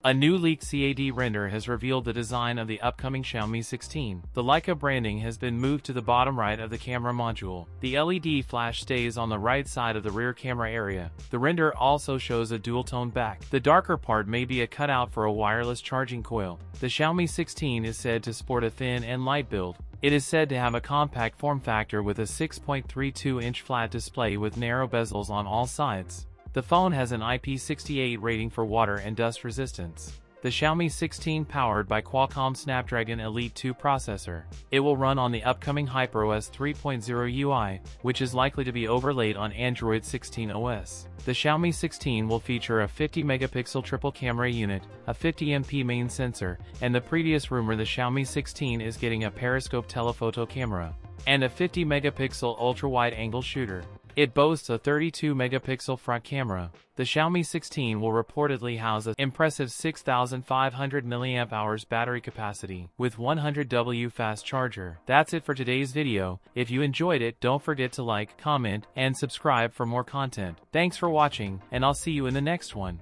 A new leaked CAD render has revealed the design of the upcoming Xiaomi 16. The Leica branding has been moved to the bottom right of the camera module. The LED flash stays on the right side of the rear camera area. The render also shows a dual-tone back. The darker part may be a cutout for a wireless charging coil. The Xiaomi 16 is said to sport a thin and light build. It is said to have a compact form factor with a 6.32-inch flat display with narrow bezels on all sides. The phone has an IP68 rating for water and dust resistance. The Xiaomi 16 powered by Qualcomm Snapdragon Elite 2 processor. It will run on the upcoming HyperOS 3.0 UI, which is likely to be overlaid on Android 16 OS. The Xiaomi 16 will feature a 50-megapixel triple camera unit, a 50MP main sensor, and the previous rumor the Xiaomi 16 is getting a periscope telephoto camera, and a 50-megapixel ultra-wide-angle shooter. It boasts a 32-megapixel front camera. The Xiaomi 16 will reportedly house an impressive 6,500 mAh battery capacity with 100W fast charger. That's it for today's video. If you enjoyed it, don't forget to like, comment, and subscribe for more content. Thanks for watching, and I'll see you in the next one.